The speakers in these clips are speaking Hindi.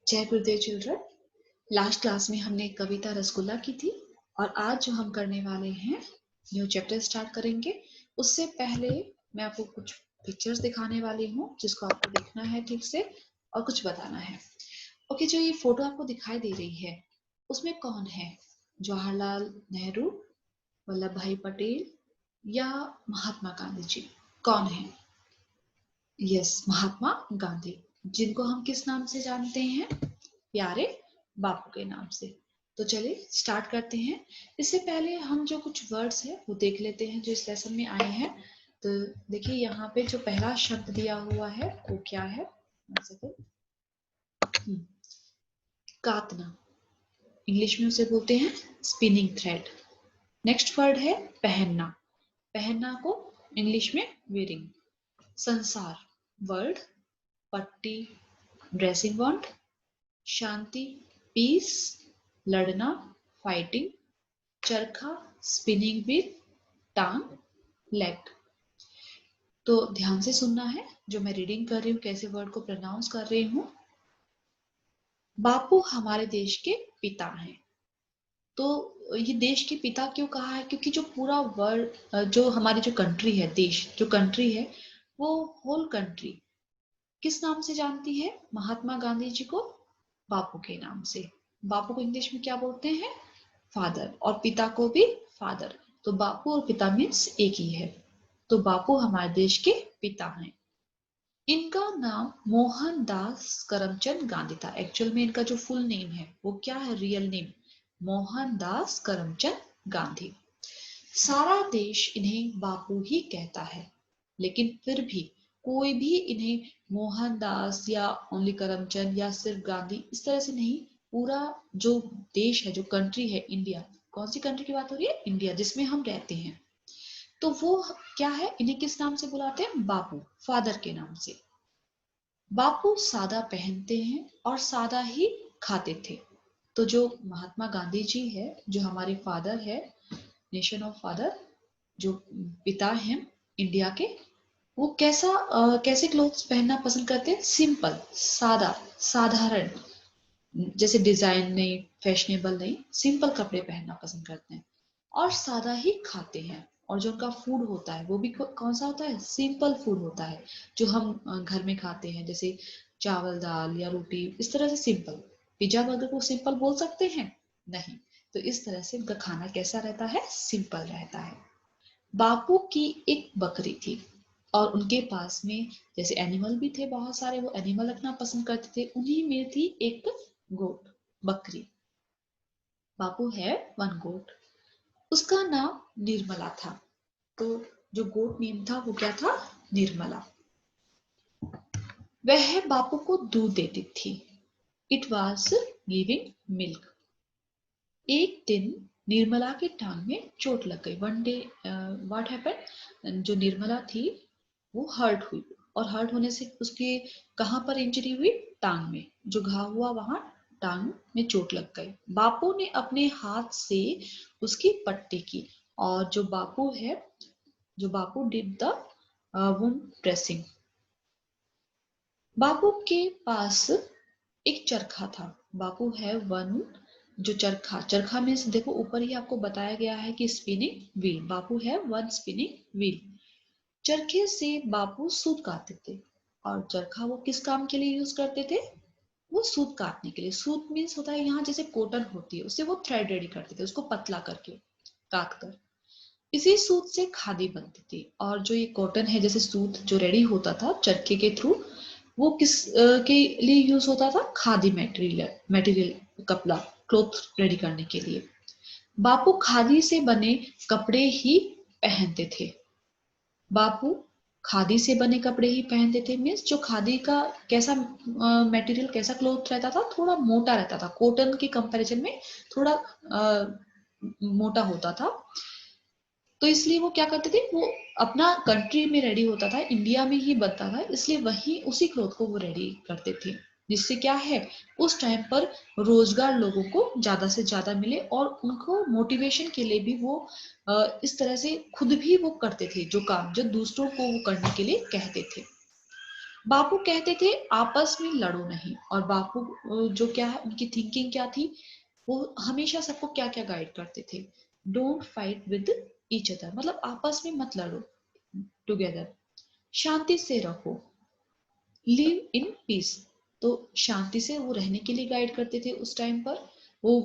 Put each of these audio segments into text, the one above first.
जय गुरुदेव चिल्ड्रन। लास्ट क्लास में हमने कविता रसगुल्ला की थी और आज जो हम करने वाले हैं न्यू चैप्टर स्टार्ट करेंगे। उससे पहले मैं आपको कुछ पिक्चर्स दिखाने वाली हूँ जिसको आपको देखना है ठीक से और कुछ बताना है। ओके, जो ये फोटो आपको दिखाई दे रही है उसमें कौन है? जवाहरलाल नेहरू, वल्लभ भाई पटेल या महात्मा गांधी जी? कौन है? यस, महात्मा गांधी, जिनको हम किस नाम से जानते हैं? प्यारे बापू के नाम से। तो चलिए स्टार्ट करते हैं। इससे पहले हम जो कुछ वर्ड्स है वो देख लेते हैं जो इस लेसन में आए हैं। तो देखिए यहाँ पे जो पहला शब्द दिया हुआ है वो क्या है? कातना, इंग्लिश में उसे बोलते हैं स्पिनिंग थ्रेड। नेक्स्ट वर्ड है पहनना, पहनना को इंग्लिश में वेयरिंग। संसार वर्ड पट्टी, ड्रेसिंग वांट, शांति पीस, लड़ना फाइटिंग, चरखा स्पिनिंग व्हील, टांग लेग। तो ध्यान से सुनना है जो मैं रीडिंग कर रही हूँ, कैसे वर्ड को प्रोनाउंस कर रही हूँ। बापू हमारे देश के पिता हैं। तो ये देश के पिता क्यों कहा है? क्योंकि जो पूरा वर्ल्ड, जो हमारी जो कंट्री है, देश जो कंट्री है, वो होल कंट्री किस नाम से जानती है? महात्मा गांधी जी को बापू के नाम से। बापू को इंग्लिश में क्या बोलते हैं? फादर, और पिता को भी फादर। तो बापू और पिता मीन्स एक ही है। तो बापू हमारे देश के पिता हैं। इनका नाम मोहनदास करमचंद गांधी था। एक्चुअल में इनका जो फुल नेम है वो क्या है? Real name Mohandas Karamchand Gandhi. सारा देश इन्हें बापू ही कहता है, लेकिन फिर भी कोई भी इन्हें मोहनदास या ओनली करमचंद या सिर्फ गांधी इस तरह से नहीं, पूरा जो देश है, जो कंट्री है इंडिया, कौन सी कंट्री की बात हो रही है? इंडिया, जिसमें हम रहते हैं, तो वो क्या है? इन्हें किस नाम से बुलाते हैं? बापू, फादर के नाम से। बापू सादा पहनते हैं और सादा ही खाते थे। तो जो महात्मा गांधी जी है, जो हमारे फादर है, नेशन ऑफ फादर, जो पिता हैं इंडिया के, वो कैसे क्लोथ्स पहनना पसंद करते हैं? सिंपल, सादा, साधारण, जैसे डिजाइन नहीं, फैशनेबल नहीं, सिंपल कपड़े पहनना पसंद करते हैं और सादा ही खाते हैं। और जो उनका फूड होता है वो भी कौन सा होता है? सिंपल फूड होता है, जो हम घर में खाते हैं, जैसे चावल दाल या रोटी, इस तरह से सिंपल। पिज्जा बर्गर को सिंपल बोल सकते हैं? नहीं। तो इस तरह से उनका खाना कैसा रहता है? सिंपल रहता है। बापू की एक बकरी थी और उनके पास में जैसे एनिमल भी थे बहुत सारे, वो एनिमल रखना पसंद करते थे। उन्हीं में थी एक गोट, बकरी। बापू है वन गोट, उसका नाम निर्मला था। तो जो गोट नेम था वो क्या था? निर्मला। वह बापू को दूध देती थी। It was giving milk. एक दिन निर्मला की टांग में चोट लग गई। वन डे व्हाट हैपेंड, जो निर्मला थी वो हर्ट हुई, और हर्ट होने से उसके कहाँ पर इंजरी हुई? टांग में। जो घाव हुआ वहां टांग में चोट लग गई। बापू ने अपने हाथ से उसकी पट्टी की, और जो बापू डिड द वुंड ड्रेसिंग। बापू के पास एक चरखा था। बापू है वन, जो चरखा, चरखा में से देखो ऊपर ही आपको बताया गया है कि स्पिनिंग व्हील। बापू है वन स्पिनिंग व्हील। चरखे से बापू सूत काटते थे। और चरखा वो किस काम के लिए यूज करते थे? वो सूत काटने के लिए। सूत मीन्स होता है यहाँ जैसे कॉटन होती है, उससे वो थ्रेड रेडी करते थे, उसको पतला करके काट कर। इसी सूत से खादी बनती थी। और जो ये कॉटन है, जैसे सूत जो रेडी होता था चरखे के थ्रू, वो के लिए यूज होता था? खादी मटेरियल कपड़ा, क्लॉथ रेडी करने के लिए। बापू खादी से बने कपड़े ही पहनते थे। बापू खादी से बने कपड़े ही पहनते थे मीन्स जो खादी का कैसा मटेरियल, कैसा क्लॉथ रहता था? थोड़ा मोटा रहता था, कॉटन के कंपैरिजन में थोड़ा मोटा होता था। तो इसलिए वो क्या करते थे? वो अपना कंट्री में रेडी होता था, इंडिया में ही बनता था, इसलिए वही उसी क्लॉथ को वो रेडी करते थे। जिससे क्या है, उस टाइम पर रोजगार लोगों को ज्यादा से ज्यादा मिले, और उनको मोटिवेशन के लिए भी वो इस तरह से खुद भी वो करते थे जो काम, जो दूसरों को वो करने के लिए कहते थे। बापू कहते थे आपस में लड़ो नहीं, और बापू जो क्या है उनकी थिंकिंग क्या थी, वो हमेशा सबको क्या क्या गाइड करते थे, don't fight with each other, मतलब आपस में मत लड़ो, टुगेदर, शांति से रहो, लिव इन पीस। तो शांति से वो रहने के लिए गाइड करते थे उस टाइम पर। वो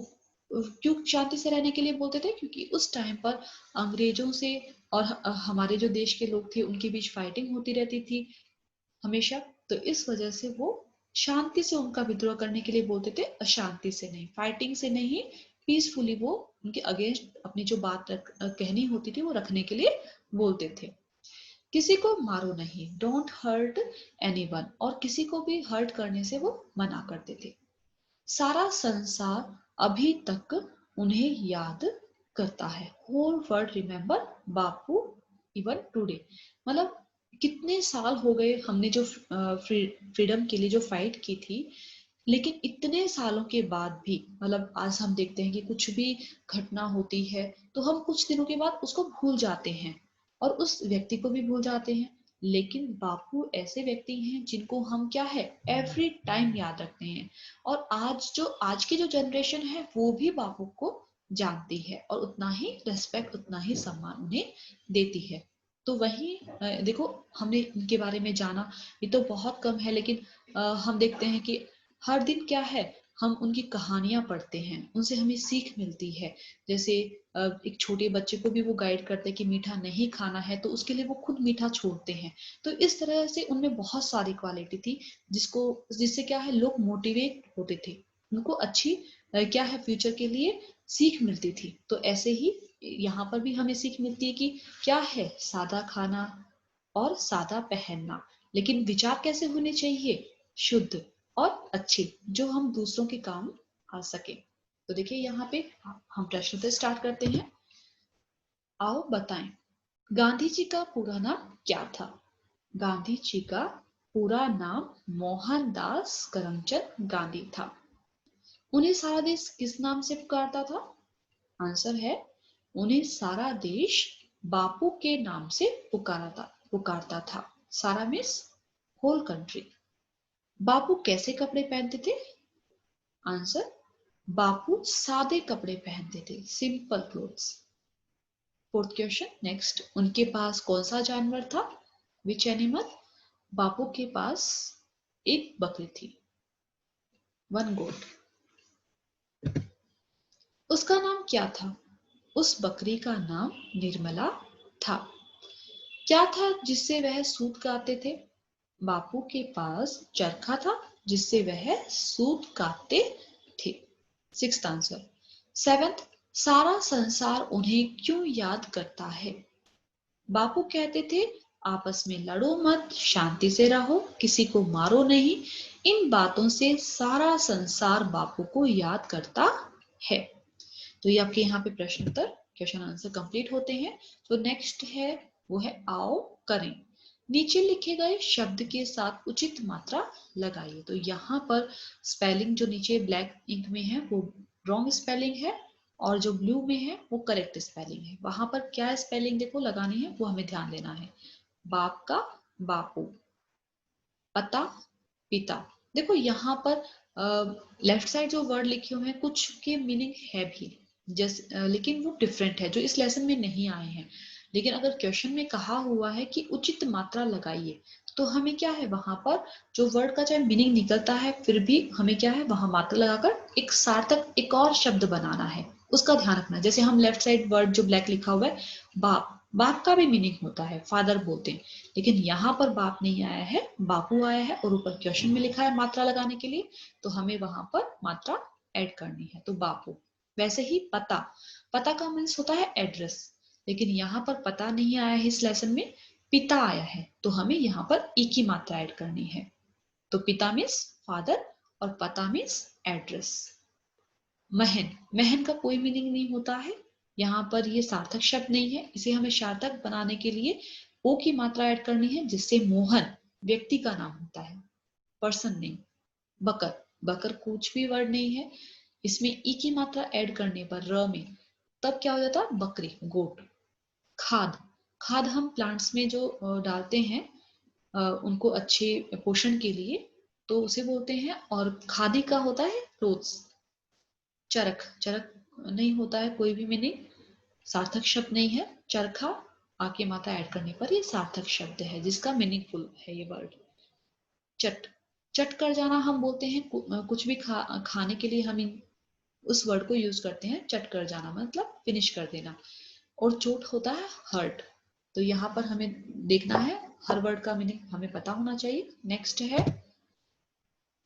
क्यों शांति से रहने के लिए बोलते थे, क्योंकि उस टाइम पर अंग्रेजों से और हमारे जो देश के लोग थे उनके बीच फाइटिंग होती रहती थी हमेशा। तो इस वजह से वो शांति से उनका विद्रोह करने के लिए बोलते थे, अशांति से नहीं, फाइटिंग से नहीं, पीसफुली वो उनके अगेंस्ट अपनी जो बात कहनी होती थी वो रखने के लिए बोलते थे। किसी को मारो नहीं, डोंट हर्ट एनीवन, और किसी को भी हर्ट करने से वो मना करते थे। सारा संसार अभी तक उन्हें याद करता है, होल वर्ल्ड रिमेम्बर बापू इवन टुडे, मतलब कितने साल हो गए हमने जो फ्रीडम के लिए जो फाइट की थी, लेकिन इतने सालों के बाद भी, मतलब आज हम देखते हैं कि कुछ भी घटना होती है तो हम कुछ दिनों के बाद उसको भूल जाते हैं और उस व्यक्ति को भी भूल जाते हैं। लेकिन बापू ऐसे व्यक्ति हैं जिनको हम क्या है एवरी टाइम याद रखते हैं, और आज की जो जनरेशन है वो भी बापू को जानती है और उतना ही रेस्पेक्ट, उतना ही सम्मान उन्हें देती है। तो वही देखो, हमने इनके बारे में जाना, ये तो बहुत कम है, लेकिन हम देखते हैं कि हर दिन क्या है, हम उनकी कहानियां पढ़ते हैं, उनसे हमें सीख मिलती है। जैसे एक छोटे बच्चे को भी वो गाइड करते हैं कि मीठा नहीं खाना है, तो उसके लिए वो खुद मीठा छोड़ते हैं। तो इस तरह से उनमें बहुत सारी क्वालिटी थी जिससे क्या है लोग मोटिवेट होते थे, उनको अच्छी क्या है फ्यूचर के लिए सीख मिलती थी। तो ऐसे ही यहाँ पर भी हमें सीख मिलती है कि क्या है सादा खाना और सादा पहनना, लेकिन विचार कैसे होने चाहिए, शुद्ध और अच्छे, जो हम दूसरों के काम आ सके। तो देखिए यहाँ पे हम प्रश्न से स्टार्ट करते हैं। आओ बताएं, गांधी जी का पूरा नाम क्या था? गांधी जी का पूरा नाम मोहनदास करमचंद गांधी था। उन्हें सारा देश किस नाम से पुकारता था? आंसर है, उन्हें सारा देश बापू के नाम से पुकारता था। सारा मीन्स होल कंट्री। बापू कैसे कपड़े पहनते थे? आंसर, बापू सादे कपड़े पहनते थे, simple clothes. Fourth question next, उनके पास कौन सा जानवर था? Which animal? बापू के पास एक बकरी थी, वन गोट। उसका नाम क्या था? उस बकरी का नाम निर्मला था। क्या था जिससे वह सूत काटते थे? बापू के पास चरखा था जिससे वह सूत काटते थे। Sixth answer. सेवेंथ, सारा संसार उन्हें क्यों याद करता है? बापू कहते थे आपस में लड़ो मत, शांति से रहो, किसी को मारो नहीं। इन बातों से सारा संसार बापू को याद करता है। तो ये आपके यहाँ पे प्रश्न उत्तर क्वेश्चन आंसर कंप्लीट होते हैं। तो नेक्स्ट है वो है आओ करें। नीचे लिखे गए शब्द के साथ उचित मात्रा लगाइए। तो यहाँ पर स्पेलिंग जो नीचे ब्लैक इंक में है वो रॉन्ग स्पेलिंग है, और जो ब्लू में है वो करेक्ट स्पेलिंग है। वहां पर क्या स्पेलिंग देखो लगानी है वो हमें ध्यान देना है। बाप का बापू, पता पिता। देखो यहाँ पर लेफ्ट साइड जो वर्ड लिखे हुए हैं कुछ के मीनिंग है भी, जैसे लेकिन वो डिफरेंट है जो इस लेसन में नहीं आए हैं। लेकिन अगर क्वेश्चन में कहा हुआ है कि उचित मात्रा लगाइए, तो हमें क्या है वहां पर जो वर्ड का चाहे मीनिंग निकलता है फिर भी हमें क्या है वहां मात्रा लगाकर एक सार्थक एक और शब्द बनाना है, उसका ध्यान रखना। जैसे हम लेफ्ट साइड वर्ड जो ब्लैक लिखा हुआ है बाप, बाप का भी मीनिंग होता है फादर बोलते हैं, लेकिन यहाँ पर बाप नहीं आया है, बापू आया है, और ऊपर क्वेश्चन में लिखा है मात्रा लगाने के लिए, तो हमें वहां पर मात्रा ऐड करनी है, तो बापू। वैसे ही पता, पता का मीन्स होता है एड्रेस, लेकिन यहाँ पर पता नहीं आया है इस लेसन में, पिता आया है, तो हमें यहाँ पर ई की मात्रा ऐड करनी है। तो पिता मीन्स फादर और पता मीन्स एड्रेस। महन, महन का कोई मीनिंग नहीं होता है, यहाँ पर ये सार्थक शब्द नहीं है, इसे हमें सार्थक बनाने के लिए ओ की मात्रा ऐड करनी है, जिससे मोहन व्यक्ति का नाम होता है, पर्सन नेम। बकर, बकर कुछ भी वर्ड नहीं है, इसमें ई की मात्रा ऐड करने पर र में तब क्या हो जाता, बकरी गोट। खाद, खाद हम प्लांट्स में जो डालते हैं उनको अच्छे पोषण के लिए, तो उसे बोलते हैं। और खादी का होता है क्लोथ्स। चरख, चरख नहीं होता है कोई भी मीनिंग, सार्थक शब्द नहीं है। चरखा आके माता ऐड करने पर ये सार्थक शब्द है जिसका मीनिंगफुल है ये वर्ड। चट, चट कर जाना हम बोलते हैं कुछ भी खाने के लिए हम उस वर्ड को यूज करते हैं। चट कर जाना मतलब फिनिश कर देना। और चोट होता है हर्ट। तो यहाँ पर हमें देखना है, हर वर्ड का मीनिंग हमें पता होना चाहिए। नेक्स्ट है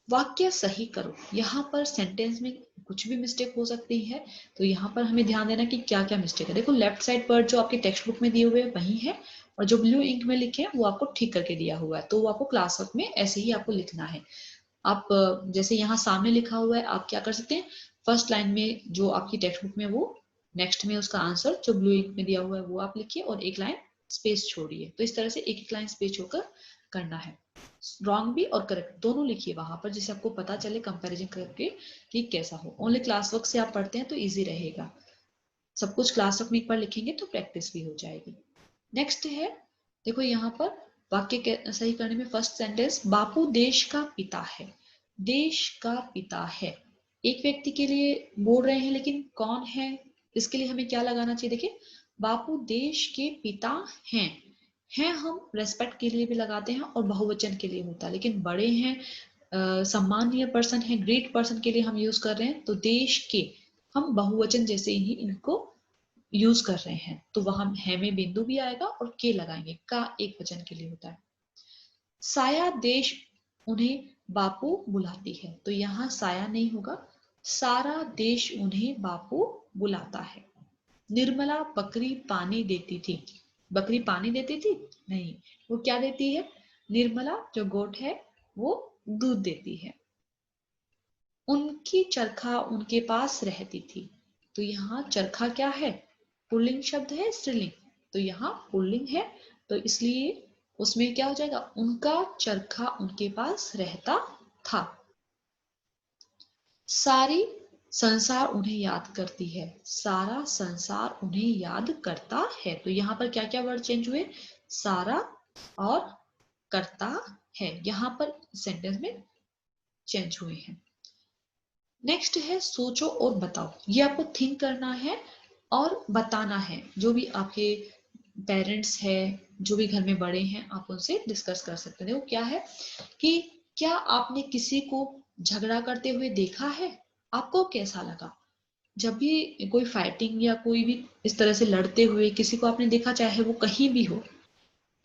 वाक्य सही करो। यहाँ पर सेंटेंस में कुछ भी मिस्टेक हो सकती है, तो यहाँ पर हमें ध्यान देना कि क्या क्या मिस्टेक है। देखो लेफ्ट साइड पर जो आपके टेक्स्ट बुक में दिए हुए वही है, और जो ब्लू इंक में लिखे हैं वो आपको ठीक करके दिया हुआ है, तो वो आपको क्लास वर्क में ऐसे ही आपको लिखना है। आप जैसे यहाँ सामने लिखा हुआ है, आप क्या कर सकते हैं, फर्स्ट लाइन में जो आपकी टेक्स्ट बुक में वो, नेक्स्ट में उसका आंसर जो ब्लू इंक में दिया हुआ है वो आप लिखिए, और एक लाइन स्पेस छोड़िए। तो इस तरह से एक एक लाइन स्पेस छोड़कर करना है। रॉन्ग भी और करेक्ट दोनों लिखिए वहां पर, जिससे आपको पता चले कंपैरिजन करके कि कैसा हो। ओनली क्लास वर्क से आप पढ़ते हैं तो इजी रहेगा, सब कुछ क्लास वर्क में एक बार लिखेंगे तो प्रैक्टिस भी हो जाएगी। नेक्स्ट है, देखो यहाँ पर वाक्य सही करने में फर्स्ट सेंटेंस, बापू देश का पिता है। देश का पिता है एक व्यक्ति के लिए बोल रहे हैं, लेकिन कौन है, इसके लिए हमें क्या लगाना चाहिए। देखिए बापू देश के पिता हैं, हैं हम रेस्पेक्ट के लिए भी लगाते हैं और बहुवचन के लिए होता है, लेकिन बड़े हैं, सम्माननीय पर्सन है, ग्रेट पर्सन के लिए हम यूज कर रहे हैं, तो देश के हम बहुवचन जैसे ही इनको यूज कर रहे हैं, तो वहां है में बिंदु भी आएगा और के लगाएंगे, का एक वचन के लिए होता है। साया देश उन्हें बापू बुलाती है, तो यहाँ साया नहीं होगा, सारा देश उन्हें बापू बुलाता है। निर्मला बकरी पानी देती थी, बकरी पानी देती थी नहीं, वो क्या देती है, निर्मला जो गोट है वो दूध देती है। उनकी चरखा उनके पास रहती थी, तो यहाँ चरखा क्या है, पुल्लिंग शब्द है स्त्रीलिंग, तो यहाँ पुल्लिंग है, तो इसलिए उसमें क्या हो जाएगा, उनका चरखा उनके पास रहता था। सारी संसार उन्हें याद करती है, सारा संसार उन्हें याद करता है, तो यहाँ पर क्या क्या वर्ड चेंज हुए, सारा और करता है, यहाँ पर सेंटेंस में चेंज हुए हैं। नेक्स्ट है सोचो और बताओ। ये आपको थिंक करना है और बताना है, जो भी आपके पेरेंट्स है, जो भी घर में बड़े हैं, आप उनसे डिस्कस कर सकते हैं। वो क्या है कि क्या आपने किसी को झगड़ा करते हुए देखा है, आपको कैसा लगा। जब भी कोई फाइटिंग या कोई भी इस तरह से लड़ते हुए किसी को आपने देखा, चाहे वो कहीं भी हो,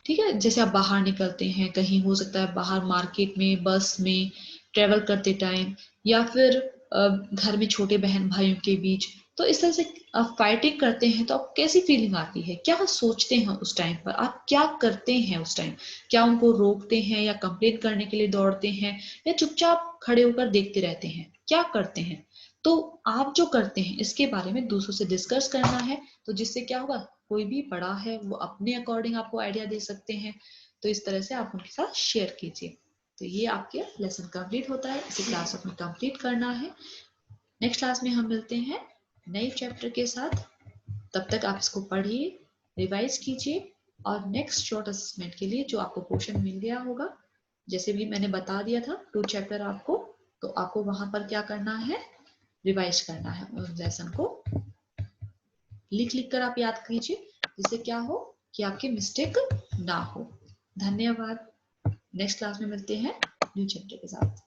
ठीक है, जैसे आप बाहर निकलते हैं कहीं, हो सकता है बाहर मार्केट में, बस में ट्रेवल करते टाइम, या फिर घर में छोटे बहन भाइयों के बीच, तो इस तरह से आप फाइटिंग करते हैं तो आप कैसी फीलिंग आती है, क्या सोचते हैं उस टाइम पर, आप क्या करते हैं उस टाइम, क्या उनको रोकते हैं या कंप्लेन करने के लिए दौड़ते हैं, या चुपचाप खड़े होकर देखते रहते हैं, क्या करते हैं। तो आप जो करते हैं इसके बारे में दूसरों से डिस्कस करना है, तो जिससे क्या होगा, कोई भी बड़ा है वो अपने अकॉर्डिंग आपको आइडिया दे सकते हैं, तो इस तरह से आप उनके साथ शेयर कीजिए। तो ये आपके लेसन कंप्लीट होता है, इसे क्लास में कंप्लीट करना है। नेक्स्ट क्लास में हम मिलते हैं नए चैप्टर के साथ, तब तक आप इसको पढ़िए, रिवाइज कीजिए, और नेक्स्ट शॉर्ट असेसमेंट के लिए जो आपको पोर्शन मिल गया होगा, जैसे भी मैंने बता दिया था 2 चैप्टर आपको, तो आपको वहां पर क्या करना है, रिवाइज करना है उस लेसन को, लिख लिख कर आप याद कीजिए, जिससे क्या हो कि आपके मिस्टेक ना हो। धन्यवाद। नेक्स्ट क्लास में मिलते हैं न्यू चैप्टर के साथ।